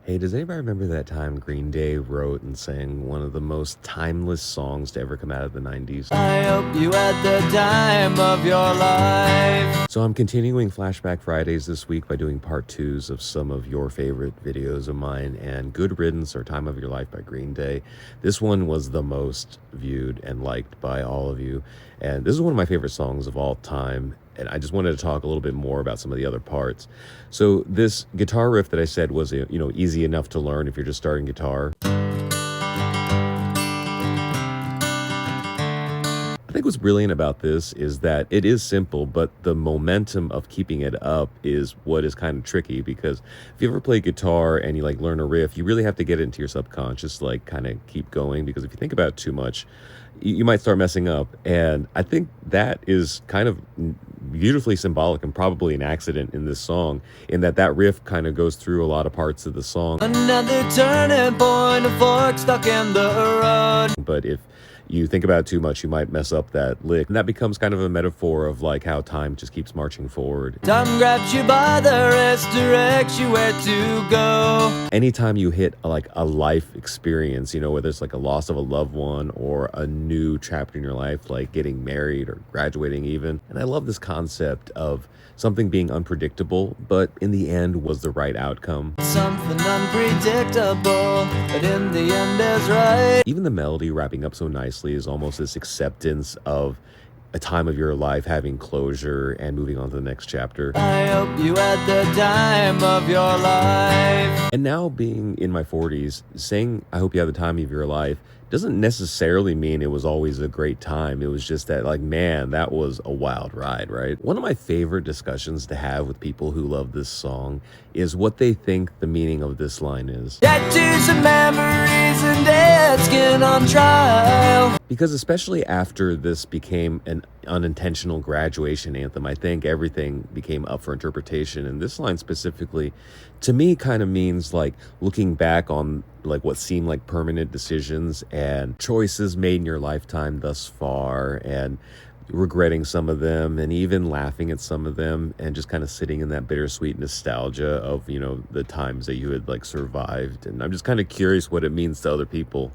Hey, does anybody remember that time Green Day wrote and sang one of the most timeless songs to ever come out of the 90s? I hope you had the time of your life. So I'm continuing Flashback Fridays this week by doing part twos of some of your favorite videos of mine, and Good Riddance or Time of Your Life by Green Day. This one was the most viewed and liked by all of you, and this is one of my favorite songs of all time. And I just wanted to talk a little bit more about some of the other parts. So this guitar riff that I said was, easy enough to learn if you're just starting guitar. I think what's brilliant about this is that it is simple, but the momentum of keeping it up is what is kind of tricky, because if you ever play guitar and you like learn a riff, you really have to get it into your subconscious, like kind of keep going, because if you think about it too much, you might start messing up. And I think that is kind of beautifully symbolic and probably an accident in this song, in that that riff kind of goes through a lot of parts of the song. Another turning point, a fork stuck in the road. But if you think about it too much, you might mess up that lick. And that becomes kind of a metaphor of like how time just keeps marching forward. Time grabs you by the wrist, directs you where to go. Anytime you hit like a life experience, whether it's like a loss of a loved one or a new chapter in your life, like getting married or graduating even. And I love this concept of something being unpredictable, but in the end was the right outcome. Something unpredictable, but in the end is right. Even the melody wrapping up so nicely is almost this acceptance of a time of your life having closure and moving on to the next chapter. I hope you had the time of your life. And now being in my 40s, saying I hope you have the time of your life doesn't necessarily mean it was always a great time. It was just that, like, man, that was a wild ride, right? One of my favorite discussions to have with people who love this song is what they think the meaning of this line is. Tattoos and memories and dead skin on trial. Because especially after this became an unintentional graduation anthem, I think everything became up for interpretation. And this line specifically, to me, kind of means like looking back on like what seemed like permanent decisions and choices made in your lifetime thus far, and regretting some of them and even laughing at some of them, and just kind of sitting in that bittersweet nostalgia of, the times that you had like survived. And I'm just kind of curious what it means to other people.